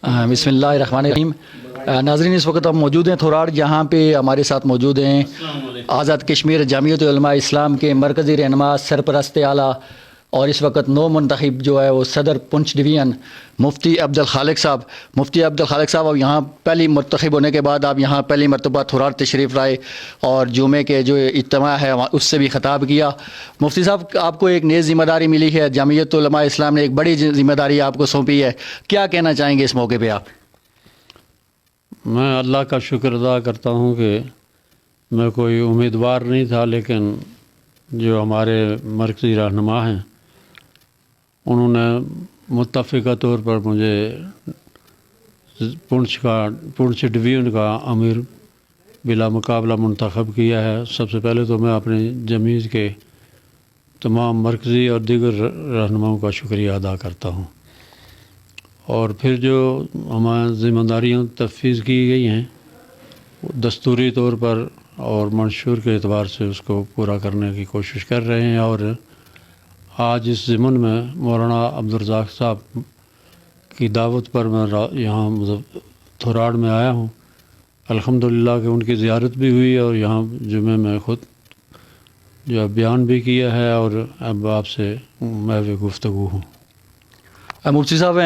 بسم اللہ الرحمن الرحیم۔ ناظرین، اس وقت ہم موجود ہیں تھوراڑ، جہاں پہ ہمارے ساتھ موجود ہیں آزاد کشمیر جامعیت علماء اسلام کے مرکزی رہنما سرپرست اعلیٰ اور اس وقت نو منتخب جو ہے وہ صدر پنچ ڈویژن مفتی عبدالخالق صاحب۔ مفتی عبدالخالق صاحب، اب یہاں پہلی منتخب ہونے کے بعد آپ یہاں پہلی مرتبہ تھوراڑ تشریف لائے اور جمعے کے جو اجتماع ہے اس سے بھی خطاب کیا۔ مفتی صاحب، آپ کو ایک نئی ذمہ داری ملی ہے، جامعیت علماء اسلام نے ایک بڑی ذمہ داری آپ کو سونپی ہے، کیا کہنا چاہیں گے اس موقع پہ آپ؟ میں اللہ کا شکر ادا کرتا ہوں کہ میں کوئی امیدوار نہیں تھا، لیکن جو ہمارے مرکزی رہنما ہیں انہوں نے متفقہ طور پر مجھے پونچھ ڈویژن کا امیر بلا مقابلہ منتخب کیا ہے۔ سب سے پہلے تو میں اپنے جمیعت کے تمام مرکزی اور دیگر رہنماؤں کا شکریہ ادا کرتا ہوں، اور پھر جو ہماری ذمہ داریاں تفویض کی گئی ہیں دستوری طور پر اور منشور کے اعتبار سے اس کو پورا کرنے کی کوشش کر رہے ہیں۔ اور آج اس ضمن میں مولانا عبدالرزاق صاحب کی دعوت پر میں یہاں تھوراڑ میں آیا ہوں۔ الحمدللہ کہ ان کی زیارت بھی ہوئی اور یہاں جمعے میں خود جو بیان بھی کیا ہے، اور اب آپ سے محو گفتگو ہوں۔ مفتی صاحب،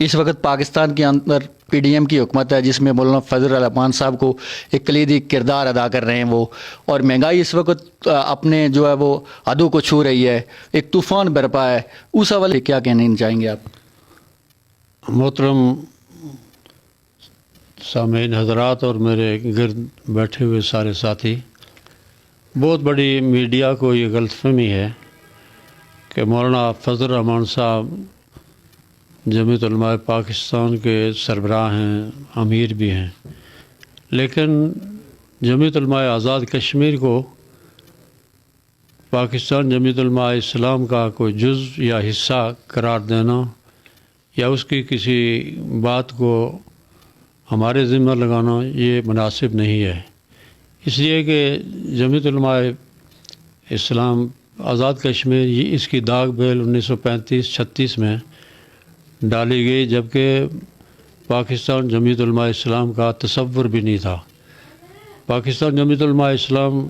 اس وقت پاکستان کے اندر پی ڈی ایم کی حکومت ہے، جس میں مولانا فضل الرحمان صاحب کو ایک کلیدی کردار ادا کر رہے ہیں وہ، اور مہنگائی اس وقت اپنے جو ہے وہ حدوں کو چھو رہی ہے، ایک طوفان برپا ہے، اس حوالے کیا کہنا چاہیں گے آپ؟ محترم سامعین حضرات اور میرے گرد بیٹھے ہوئے سارے ساتھی، بہت بڑی میڈیا کو یہ غلط فہمی ہے کہ مولانا فضل الرحمان صاحب جمعیت علماء پاکستان کے سربراہ ہیں، امیر بھی ہیں، لیکن جمعیت علماء آزاد کشمیر کو پاکستان جمعیت علماء اسلام کا کوئی جز یا حصہ قرار دینا یا اس کی کسی بات کو ہمارے ذمہ لگانا یہ مناسب نہیں ہے۔ اس لیے کہ جمعیت علماء اسلام آزاد کشمیر یہ اس کی داغ بیل 1935-36 میں ڈالی گئی، جبکہ پاکستان جمعیت علماء اسلام کا تصور بھی نہیں تھا۔ پاکستان جمعیت علماء اسلام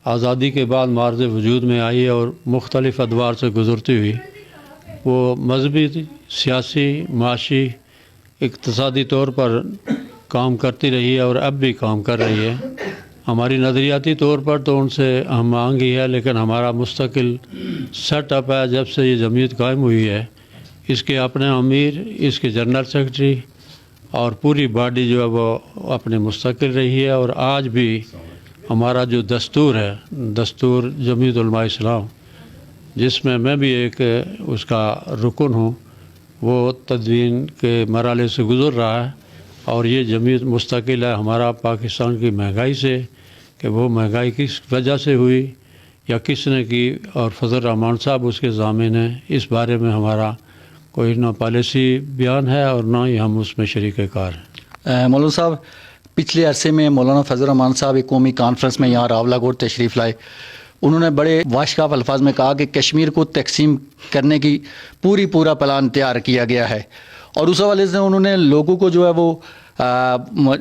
آزادی کے بعد معرض وجود میں آئی اور مختلف ادوار سے گزرتی ہوئی وہ مذہبی، سیاسی، معاشی، اقتصادی طور پر کام کرتی رہی ہے اور اب بھی کام کر رہی ہے۔ ہماری نظریاتی طور پر تو ان سے ہم آہنگی ہے، لیکن ہمارا مستقل سیٹ اپ ہے جب سے یہ جمعیت قائم ہوئی ہے۔ اس کے اپنے امیر، اس کے جنرل سیکرٹری اور پوری باڈی جو ہے وہ اپنے مستقل رہی ہے، اور آج بھی ہمارا جو دستور ہے، دستور جمعیت علماء اسلام، جس میں میں بھی ایک اس کا رکن ہوں، وہ تدوین کے مرحلے سے گزر رہا ہے، اور یہ جمعیت مستقل ہے۔ ہمارا پاکستان کی مہنگائی سے کہ وہ مہنگائی کس وجہ سے ہوئی یا کس نے کی، اور فضل الرحمان صاحب اس کے ضامن ہیں، اس بارے میں ہمارا کوئی نہ پالیسی بیان ہے اور نہ ہی ہم اس میں شریک کار ہیں۔ مولانا صاحب، پچھلے عرصے میں مولانا فضل الرحمان صاحب ایک قومی کانفرنس میں یہاں راولاکوٹ تشریف لائے۔ انہوں نے بڑے واشکاف الفاظ میں کہا کہ کشمیر کو تقسیم کرنے کی پورا پلان تیار کیا گیا ہے، اور اس حوالے سے انہوں نے لوگوں کو جو ہے وہ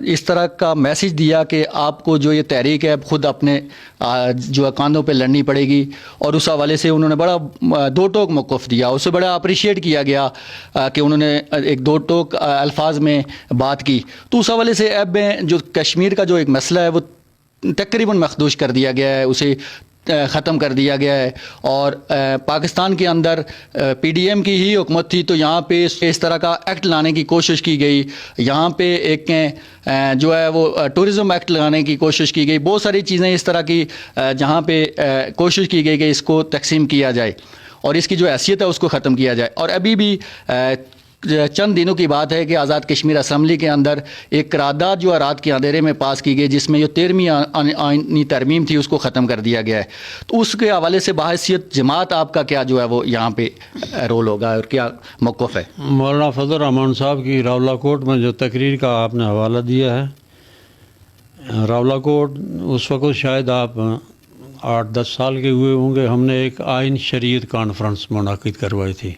اس طرح کا میسج دیا کہ آپ کو جو یہ تحریک ہے خود اپنے جو ہے کاندھوں پہ لڑنی پڑے گی، اور اس حوالے سے انہوں نے بڑا دو ٹوک موقف دیا، اسے بڑا اپریشیٹ کیا گیا کہ انہوں نے ایک دو ٹوک الفاظ میں بات کی۔ تو اس حوالے سے اب جو کشمیر کا جو ایک مسئلہ ہے وہ تقریباً مخدوش کر دیا گیا ہے، اسے ختم کر دیا گیا ہے، اور پاکستان کے اندر پی ڈی ایم کی ہی حکومت تھی تو یہاں پہ اس طرح کا ایکٹ لانے کی کوشش کی گئی، یہاں پہ ایک جو ہے وہ ٹورزم ایکٹ لگانے کی کوشش کی گئی، بہت ساری چیزیں اس طرح کی جہاں پہ کوشش کی گئی کہ اس کو تقسیم کیا جائے اور اس کی جو حیثیت ہے اس کو ختم کیا جائے۔ اور ابھی بھی چند دنوں کی بات ہے کہ آزاد کشمیر اسمبلی کے اندر ایک قرارداد جو ہے رات کے اندھیرے میں پاس کی گئی، جس میں جو 13ویں آئینی ترمیم تھی اس کو ختم کر دیا گیا ہے۔ تو اس کے حوالے سے بحیثیت جماعت آپ کا کیا جو ہے وہ یہاں پہ رول ہوگا اور کیا موقف ہے؟ مولانا فضل الرحمان صاحب کی راولاکوٹ میں جو تقریر کا آپ نے حوالہ دیا ہے، راولاکوٹ اس وقت شاید آپ 8-10 سال کے ہوئے ہوں گے، ہم نے ایک آئین شریعت کانفرنس منعقد کروائی تھی،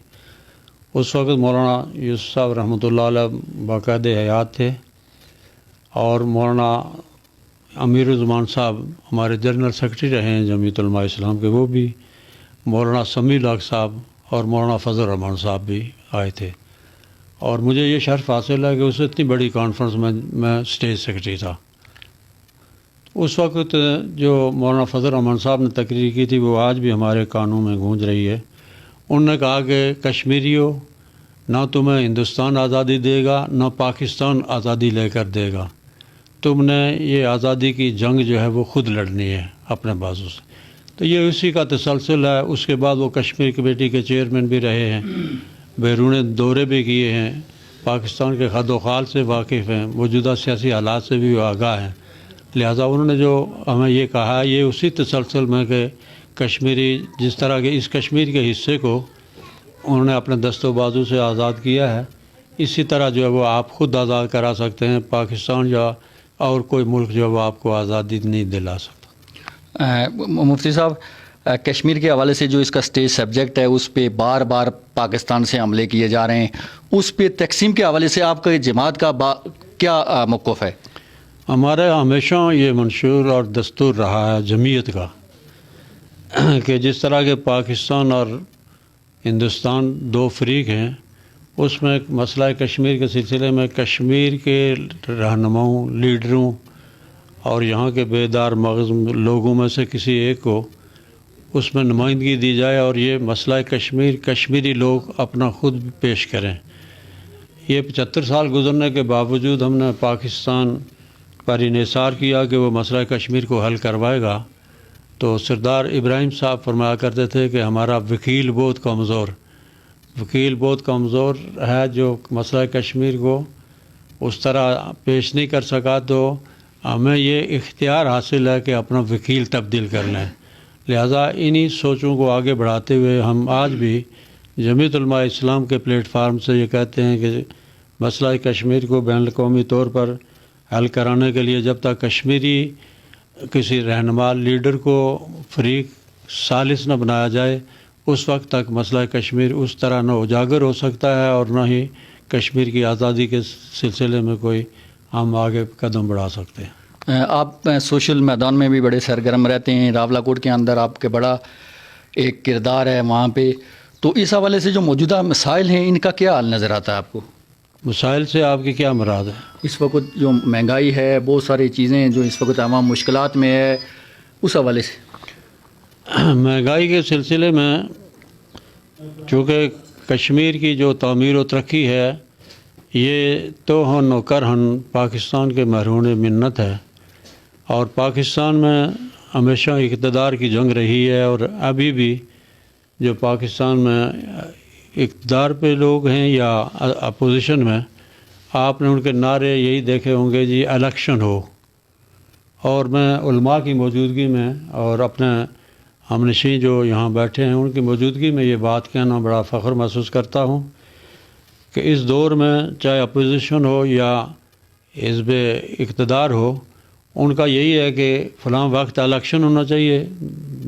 اس وقت مولانا یوسف صاحب رحمۃ اللہ علیہ باقاعدہ حیات تھے، اور مولانا امیر الزمان صاحب ہمارے جنرل سیکرٹری رہے ہیں جمعیت علماء اسلام کے، وہ بھی، مولانا سمیع الحق صاحب اور مولانا فضل الرحمان صاحب بھی آئے تھے، اور مجھے یہ شرف حاصل ہے کہ اس اتنی بڑی کانفرنس میں اسٹیج سیکرٹری تھا۔ اس وقت جو مولانا فضل الرحمان صاحب نے تقریر کی تھی وہ آج بھی ہمارے کانوں میں گونج رہی ہے۔ انہوں نے کہا کہ کشمیریوں، نہ تمہیں ہندوستان آزادی دے گا نہ پاکستان آزادی لے کر دے گا، تم نے یہ آزادی کی جنگ جو ہے وہ خود لڑنی ہے اپنے بازو سے۔ تو یہ اسی کا تسلسل ہے۔ اس کے بعد وہ کشمیر کمیٹی کے چیئرمین بھی رہے ہیں، بیرون دورے بھی کیے ہیں، پاکستان کے خد و خال سے واقف ہیں، موجودہ سیاسی حالات سے بھی آگاہ ہیں۔ لہٰذا انہوں نے جو ہمیں یہ کہا، یہ اسی تسلسل میں کہ کشمیری جس طرح کے اس کشمیر کے حصے کو انہوں نے اپنے دست و بازو سے آزاد کیا ہے، اسی طرح جو ہے وہ آپ خود آزاد کرا سکتے ہیں۔ پاکستان یا اور کوئی ملک جو ہے وہ آپ کو آزادی نہیں دلا سکتا۔ مفتی صاحب، کشمیر کے حوالے سے جو اس کا اسٹیج سبجیکٹ ہے اس پہ بار بار پاکستان سے حملے کیے جا رہے ہیں، اس پہ تقسیم کے حوالے سے آپ کا جماعت کا کیا موقف ہے؟ ہمارے ہمیشہ یہ منشور اور دستور رہا ہے جمعیت کا کہ جس طرح کے پاکستان اور ہندوستان دو فریق ہیں، اس میں مسئلہ کشمیر کے سلسلے میں کشمیر کے رہنماؤں، لیڈروں اور یہاں کے بیدار مغز لوگوں میں سے کسی ایک کو اس میں نمائندگی دی جائے، اور یہ مسئلہ کشمیری لوگ اپنا خود پیش کریں۔ یہ 75 سال گزرنے کے باوجود ہم نے پاکستان پر انحصار کیا کہ وہ مسئلہ کشمیر کو حل کروائے گا، تو سردار ابراہیم صاحب فرمایا کرتے تھے کہ ہمارا وکیل بہت کمزور ہے، جو مسئلہ کشمیر کو اس طرح پیش نہیں کر سکا، تو ہمیں یہ اختیار حاصل ہے کہ اپنا وکیل تبدیل کر لیں۔ لہٰذا انہی سوچوں کو آگے بڑھاتے ہوئے ہم آج بھی جمعیت علماء اسلام کے پلیٹ فارم سے یہ کہتے ہیں کہ مسئلہ کشمیر کو بین الاقوامی طور پر حل کرانے کے لیے جب تک کشمیری کسی رہنما لیڈر کو فریق ثالث نہ بنایا جائے، اس وقت تک مسئلہ کشمیر اس طرح نہ اجاگر ہو سکتا ہے، اور نہ ہی کشمیر کی آزادی کے سلسلے میں کوئی ہم آگے قدم بڑھا سکتے ہیں۔ آپ سوشل میدان میں بھی بڑے سرگرم رہتے ہیں، راولا کوٹ کے اندر آپ کے بڑا ایک کردار ہے وہاں پہ، تو اس حوالے سے جو موجودہ مسائل ہیں ان کا کیا حل نظر آتا ہے آپ کو؟ مسائل سے آپ کی کیا مراد ہے؟ اس وقت جو مہنگائی ہے، بہت ساری چیزیں جو اس وقت عوام مشکلات میں ہے، اس حوالے سے۔ مہنگائی کے سلسلے میں چونکہ کشمیر کی جو تعمیر و ترقی ہے یہ تو ہن و کرہن پاکستان کے محرون منت ہے، اور پاکستان میں ہمیشہ اقتدار کی جنگ رہی ہے، اور ابھی بھی جو پاکستان میں اقتدار پہ لوگ ہیں یا اپوزیشن میں، آپ نے ان کے نعرے یہی دیکھے ہوں گے، جی الیکشن ہو۔ اور میں علماء کی موجودگی میں اور اپنے ہم نشین جو یہاں بیٹھے ہیں ان کی موجودگی میں یہ بات کہنا بڑا فخر محسوس کرتا ہوں کہ اس دور میں چاہے اپوزیشن ہو یا حزب اقتدار ہو، ان کا یہی ہے کہ فلاں وقت الیکشن ہونا چاہیے،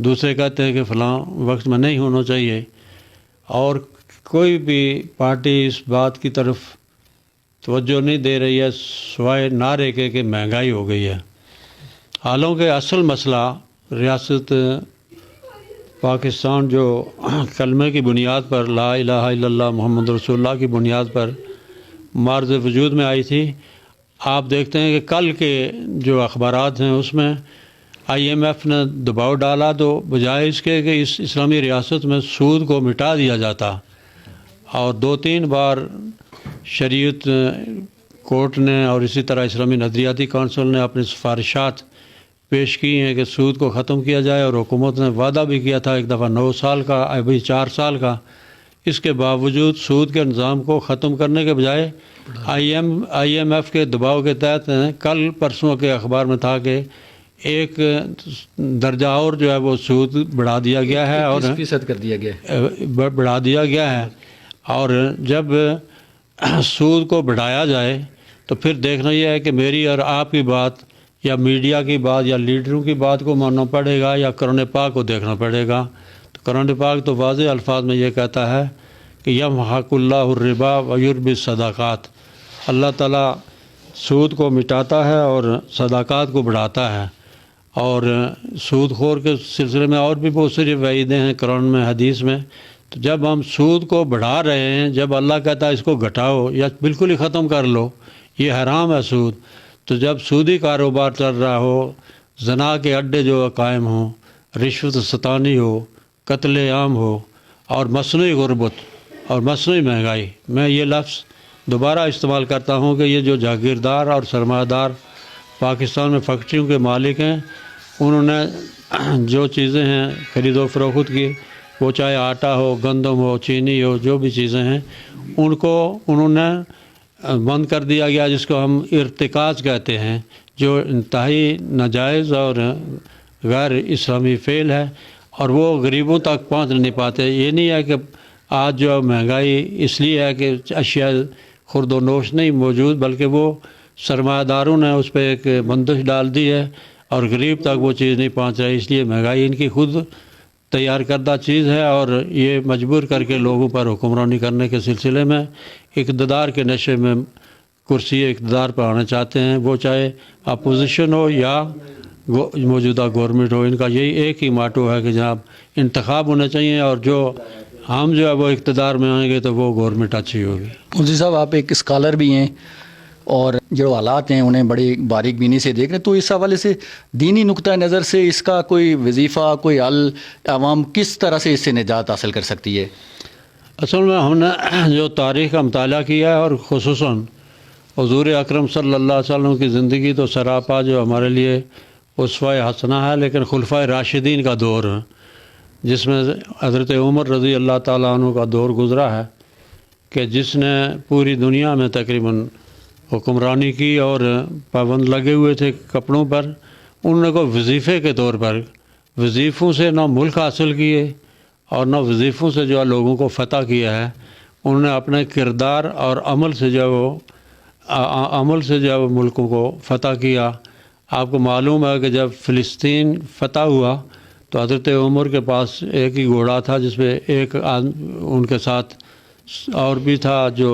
دوسرے کہتے ہیں کہ فلاں وقت میں نہیں ہونا چاہیے، اور کوئی بھی پارٹی اس بات کی طرف توجہ نہیں دے رہی ہے سوائے نعرے کے کہ مہنگائی ہو گئی ہے۔ حالانکہ اصل مسئلہ ریاست پاکستان جو کلمے کی بنیاد پر، لا الہ الا اللہ محمد رسول اللہ کی بنیاد پر معرض وجود میں آئی تھی، آپ دیکھتے ہیں کہ کل کے جو اخبارات ہیں اس میں آئی ایم ایف نے دباؤ ڈالا، تو بجائے اس کے کہ اس اسلامی ریاست میں سود کو مٹا دیا جاتا، اور 2-3 بار شریعت کورٹ نے اور اسی طرح اسلامی نظریاتی کونسل نے اپنی سفارشات پیش کی ہیں کہ سود کو ختم کیا جائے، اور حکومت نے وعدہ بھی کیا تھا ایک دفعہ 9 سال کا، ابھی 4 سال کا۔ اس کے باوجود سود کے نظام کو ختم کرنے کے بجائے آئی ایم ایف کے دباؤ کے تحت کل پرسوں کے اخبار میں تھا کہ ایک درجہ اور جو ہے وہ سود بڑھا دیا گیا ہے، اور 20% کر دیا گیا ہے، بڑھا دیا گیا ہے۔ اور جب سود کو بڑھایا جائے تو پھر دیکھنا یہ ہے کہ میری اور آپ کی بات یا میڈیا کی بات یا لیڈروں کی بات کو ماننا پڑے گا یا قرآن پاک کو دیکھنا پڑے گا۔ تو قرآن پاک تو واضح الفاظ میں یہ کہتا ہے کہ یمحق اللہ الربا ویربی الصدقات، اللہ تعالیٰ سود کو مٹاتا ہے اور صدقات کو بڑھاتا ہے. اور سود خور کے سلسلے میں اور بھی بہت ساری وعیدیں ہیں قرآن میں، حدیث میں. تو جب ہم سود کو بڑھا رہے ہیں، جب اللہ کہتا ہے اس کو گھٹاؤ یا بالکل ہی ختم کر لو، یہ حرام ہے سود. تو جب سودی کاروبار چل رہا ہو، زنا کے اڈے جو قائم ہوں، رشوت ستانی ہو، قتل عام ہو، اور مصنوعی غربت اور مصنوعی مہنگائی، میں یہ لفظ دوبارہ استعمال کرتا ہوں کہ یہ جو جاگیردار اور سرمایہ دار پاکستان میں فیکٹریوں کے مالک ہیں، انہوں نے جو چیزیں ہیں خرید و فروخت کی، وہ چاہے آٹا ہو، گندم ہو، چینی ہو، جو بھی چیزیں ہیں، ان کو انہوں نے بند کر دیا گیا، جس کو ہم ارتکاز کہتے ہیں، جو انتہائی ناجائز اور غیر اسلامی فعل ہے، اور وہ غریبوں تک پہنچ نہیں پاتے. یہ نہیں ہے کہ آج جو مہنگائی اس لیے ہے کہ اشیاء خرد و نوش نہیں موجود، بلکہ وہ سرمایہ داروں نے اس پہ ایک بندش ڈال دی ہے اور غریب تک وہ چیز نہیں پہنچ رہی. اس لیے مہنگائی ان کی خود تیار کردہ چیز ہے، اور یہ مجبور کر کے لوگوں پر حکمرانی کرنے کے سلسلے میں اقتدار کے نشے میں کرسی اقتدار پر آنا چاہتے ہیں، وہ چاہے اپوزیشن ہو یا موجودہ گورنمنٹ ہو. ان کا یہی ایک ہی ماٹو ہے کہ جناب انتخاب ہونے چاہیے، اور جو ہم جو ہے وہ اقتدار میں آئیں گے تو وہ گورنمنٹ اچھی ہوگی. مفتی صاحب، آپ ایک اسکالر بھی ہیں اور جو حالات ہیں انہیں بڑی باریک بینی سے دیکھ رہے ہیں، تو اس حوالے سے دینی نقطہ نظر سے اس کا کوئی وظیفہ، کوئی حل عوام کس طرح سے اس سے نجات حاصل کر سکتی ہے؟ اصل میں ہم نے جو تاریخ کا مطالعہ کیا ہے، اور خصوصاً حضور اکرم صلی اللہ علیہ وسلم کی زندگی تو سراپا جو ہمارے لیے اسوہ حسنہ ہے، لیکن خلفائے راشدین کا دور ہے، جس میں حضرت عمر رضی اللہ تعالیٰ عنہ کا دور گزرا ہے، کہ جس نے پوری دنیا میں تقریباً حکمرانی کی، اور پابند لگے ہوئے تھے کپڑوں پر. انہوں نے کوئی وظیفے کے طور پر وظیفوں سے نہ ملک حاصل کیے اور نہ وظیفوں سے جو ہے لوگوں کو فتح کیا ہے. انہوں نے اپنے کردار اور عمل سے جو ہے وہ ملکوں کو فتح کیا. آپ کو معلوم ہے کہ جب فلسطین فتح ہوا تو حضرت عمر کے پاس ایک ہی گھوڑا تھا، جس پہ ایک ان کے ساتھ اور بھی تھا جو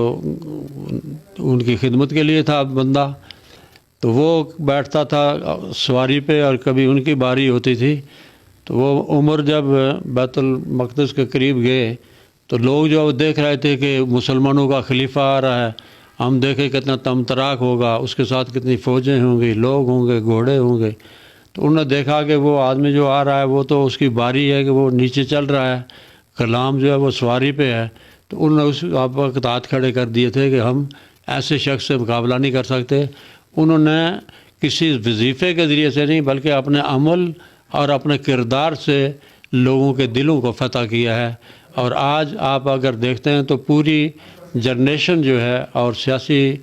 ان کی خدمت کے لیے تھا بندہ. تو وہ بیٹھتا تھا سواری پہ، اور کبھی ان کی باری ہوتی تھی. تو وہ عمر جب بیت المقدس کے قریب گئے تو لوگ جو دیکھ رہے تھے کہ مسلمانوں کا خلیفہ آ رہا ہے، ہم دیکھیں کتنا تمتراک ہوگا، اس کے ساتھ کتنی فوجیں ہوں گی، لوگ ہوں گے، گھوڑے ہوں گے. تو انہوں نے دیکھا کہ وہ آدمی جو آ رہا ہے وہ تو اس کی باری ہے کہ وہ نیچے چل رہا ہے، غلام جو ہے وہ سواری پہ ہے. تو انہوں نے اس آپ وقت ہاتھ کھڑے کر دیے تھے کہ ہم ایسے شخص سے مقابلہ نہیں کر سکتے. انہوں نے کسی وظیفے کے ذریعے سے نہیں، بلکہ اپنے عمل اور اپنے کردار سے لوگوں کے دلوں کو فتح کیا ہے. اور آج آپ اگر دیکھتے ہیں تو پوری جنریشن جو ہے اور سیاسی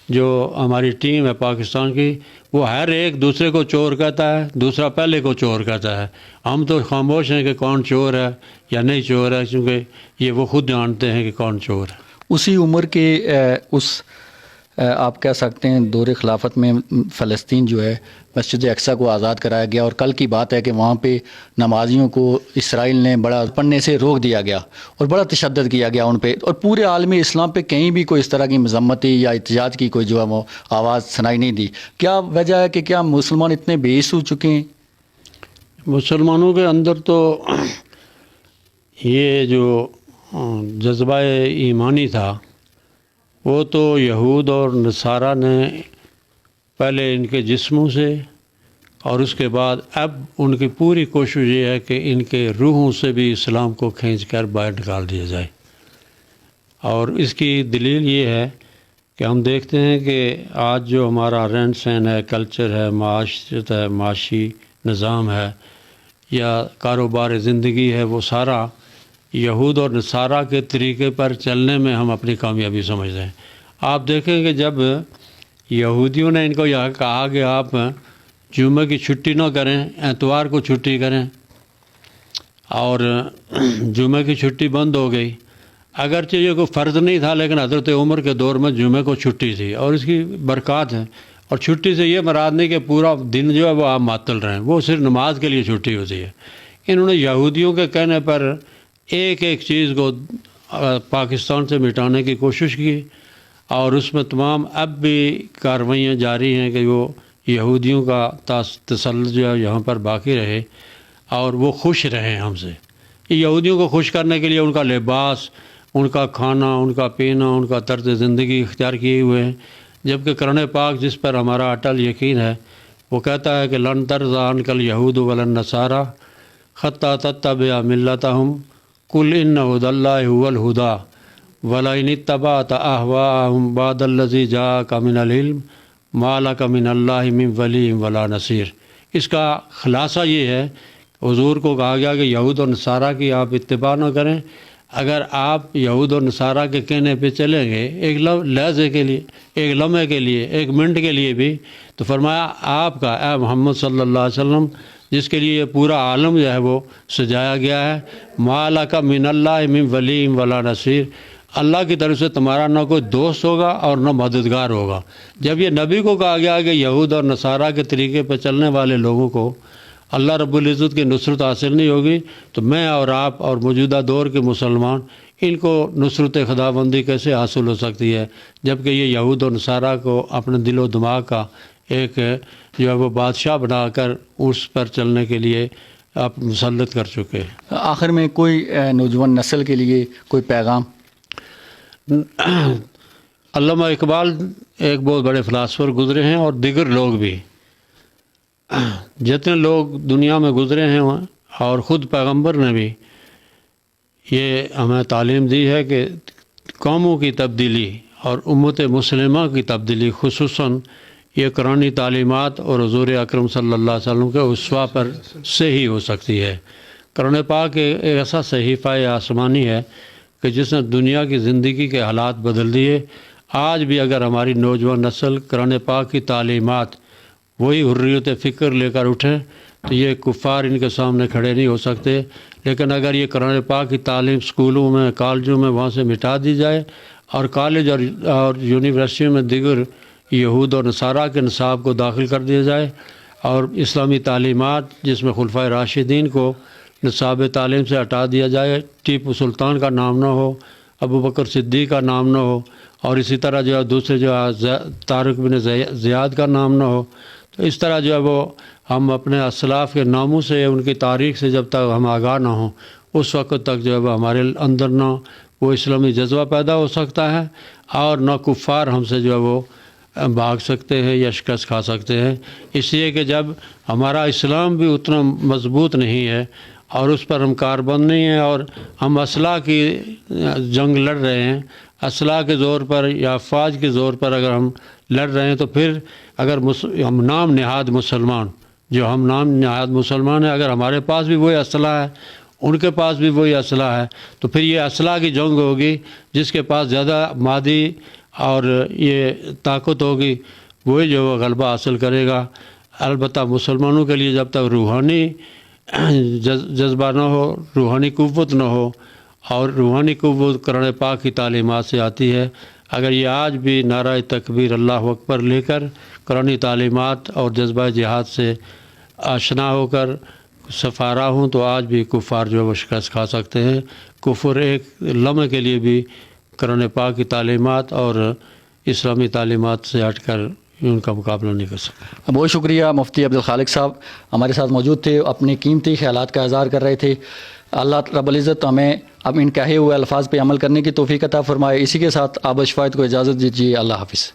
جو ہماری ٹیم ہے پاکستان کی، وہ ہر ایک دوسرے کو چور کہتا ہے، دوسرا پہلے کو چور کہتا ہے. ہم تو خاموش ہیں کہ کون چور ہے یا نہیں چور ہے، کیونکہ یہ وہ خود جانتے ہیں کہ کون چور ہے. اسی عمر کے آپ کہہ سکتے ہیں دور خلافت میں فلسطین جو ہے مسجد اقصی کو آزاد کرایا گیا، اور کل کی بات ہے کہ وہاں پہ نمازیوں کو اسرائیل نے بڑا پڑھنے سے روک دیا گیا اور بڑا تشدد کیا گیا ان پہ، اور پورے عالم اسلام پہ کہیں بھی کوئی اس طرح کی مذمتی یا احتجاج کی کوئی جو ہے وہ آواز سنائی نہیں دی. کیا وجہ ہے کہ کیا مسلمان اتنے بےحس ہو چکے ہیں؟ مسلمانوں کے اندر تو یہ جو جذبہ ایمانی تھا وہ تو یہود اور نصارہ نے پہلے ان کے جسموں سے، اور اس کے بعد اب ان کی پوری کوشش یہ ہے کہ ان کے روحوں سے بھی اسلام کو کھینچ کر باہر نکال دیا جائے. اور اس کی دلیل یہ ہے کہ ہم دیکھتے ہیں کہ آج جو ہمارا رہن سہن ہے، کلچر ہے، معاشرت ہے، معاشی نظام ہے یا کاروبار زندگی ہے، وہ سارا یہود اور نصارہ کے طریقے پر چلنے میں ہم اپنی کامیابی سمجھتے ہیں. آپ دیکھیں کہ جب یہودیوں نے ان کو یہ کہا کہ آپ جمعہ کی چھٹی نہ کریں، اتوار کو چھٹی کریں، اور جمعہ کی چھٹی بند ہو گئی. اگرچہ یہ کوئی فرض نہیں تھا، لیکن حضرت عمر کے دور میں جمعہ کو چھٹی تھی اور اس کی برکات ہے. اور چھٹی سے یہ مراد نہیں کہ پورا دن جو ہے وہ آپ معطل رہیں، وہ صرف نماز کے لیے چھٹی ہوتی ہے. انہوں نے یہودیوں کے کہنے پر ایک ایک چیز کو پاکستان سے مٹانے کی کوشش کی، اور اس میں تمام اب بھی کارروائیاں جاری ہیں کہ وہ یہودیوں کا تسلط جو ہے یہاں پر باقی رہے اور وہ خوش رہیں ہم سے۔ یہودیوں کو خوش کرنے کے لیے ان کا لباس، ان کا کھانا، ان کا پینا، ان کا طرز زندگی اختیار کیے ہوئے ہیں، جبکہ قرآن پاک جس پر ہمارا اٹل یقین ہے وہ کہتا ہے کہ لن ترضی عنک الیہود ولا النصارى حتی تتبع ملتہم قل ان ھدی اللہ ھو الھدی ولئن اتبعت اہواءہم بعد الذی جاءک من العلم ما لک من اللہ من ولی ولا نصیر۔ اس کا خلاصہ یہ ہے، حضور کو کہا گیا کہ یہود اور نصارہ کی آپ اتباع نہ کریں۔ اگر آپ یہود اور نصارہ کے کہنے پہ چلیں گے ایک لحظے کے لیے، ایک لمحے کے لیے، ایک منٹ کے لیے بھی، تو فرمایا آپ کا اے محمد صلی اللہ علیہ وسلم، جس کے لیے یہ پورا عالم جو ہے وہ سجایا گیا ہے، ما لک من اللہ من ولی ولا نصیر، اللہ کی طرف سے تمہارا نہ کوئی دوست ہوگا اور نہ مددگار ہوگا۔ جب یہ نبی کو کہا گیا کہ یہود اور نصارہ کے طریقے پہ چلنے والے لوگوں کو اللہ رب العزت کی نصرت حاصل نہیں ہوگی، تو میں اور آپ اور موجودہ دور کے مسلمان ان کو نصرت خداوندی کیسے حاصل ہو سکتی ہے، جبکہ یہ یہود اور نصارہ کو اپنے دل و دماغ کا ایک جو ہے وہ بادشاہ بنا کر اس پر چلنے کے لیے آپ مسلط کر چکے ہیں۔ آخر میں کوئی نوجوان نسل کے لیے کوئی پیغام؟ علامہ اقبال ایک بہت بڑے فلاسفر گزرے ہیں، اور دیگر لوگ بھی، جتنے لوگ دنیا میں گزرے ہیں اور خود پیغمبر نے بھی یہ ہمیں تعلیم دی ہے کہ قوموں کی تبدیلی اور امت مسلمہ کی تبدیلی خصوصاً یہ قرآنی تعلیمات اور حضور اکرم صلی اللہ علیہ وسلم کے اسوہ پر سے ہی ہو سکتی ہے۔ قرآن پاک ایک ایسا صحیفہ آسمانی ہے کہ جس نے دنیا کی زندگی کے حالات بدل دیے۔ آج بھی اگر ہماری نوجوان نسل قرآن پاک کی تعلیمات وہی حریت فکر لے کر اٹھیں تو یہ کفار ان کے سامنے کھڑے نہیں ہو سکتے، لیکن اگر یہ قرآن پاک کی تعلیم اسکولوں میں، کالجوں میں وہاں سے مٹا دی جائے اور کالج اور یونیورسٹیوں میں دیگر یہود اور نصارہ کے نصاب کو داخل کر دیا جائے، اور اسلامی تعلیمات جس میں خلفائے راشدین کو نصاب تعلیم سے ہٹا دیا جائے، ٹیپو سلطان کا نام نہ ہو، ابو بکر صدیق کا نام نہ ہو، اور اسی طرح جو ہے دوسرے جو ہے طارق بن زیاد کا نام نہ ہو، تو اس طرح جو ہے وہ ہم اپنے اسلاف کے ناموں سے، ان کی تاریخ سے جب تک ہم آگاہ نہ ہوں اس وقت تک جو ہے وہ ہمارے اندر نہ وہ اسلامی جذبہ پیدا ہو سکتا ہے، اور نہ کفار ہم سے جو ہے وہ بھاگ سکتے ہیں یا شکست کھا سکتے ہیں۔ اس لیے کہ جب ہمارا اسلام بھی اتنا مضبوط نہیں ہے اور اس پر ہم کاربند نہیں ہیں، اور ہم اسلحہ کی جنگ لڑ رہے ہیں، اسلحہ کے زور پر یا افواج کے زور پر اگر ہم لڑ رہے ہیں، تو پھر اگر ہم نام نہاد مسلمان، جو ہم نام نہاد مسلمان ہیں، اگر ہمارے پاس بھی وہی اسلحہ ہے، ان کے پاس بھی وہی اسلحہ ہے، تو پھر یہ اسلحہ کی جنگ ہوگی۔ جس کے پاس زیادہ مادی اور یہ طاقت ہوگی وہی جو غلبہ حاصل کرے گا۔ البتہ مسلمانوں کے لیے جب تک روحانی جذبہ نہ ہو، روحانی قوت نہ ہو، اور روحانی قوت قرآن پاک کی تعلیمات سے آتی ہے، اگر یہ آج بھی نعرہ تکبیر اللہ اکبر لے کر قرآنی تعلیمات اور جذبہ جہاد سے آشنا ہو کر سفارا ہوں، تو آج بھی کفار جو ہے وہ شکست کھا سکتے ہیں۔ کفر ایک لمحے کے لیے بھی قرآن پاک کی تعلیمات اور اسلامی تعلیمات سے ہٹ کر ان کا مقابلہ نہیں کر سکتا۔ بہت شکریہ مفتی عبدالخالق صاحب، ہمارے ساتھ موجود تھے، اپنے قیمتی خیالات کا اظہار کر رہے تھے۔ اللہ رب العزت ہمیں اب ان کہے ہوئے الفاظ پہ عمل کرنے کی توفیق عطا فرمائے۔ اسی کے ساتھ آبش فائد کو اجازت دیجیے۔ اللہ حافظ۔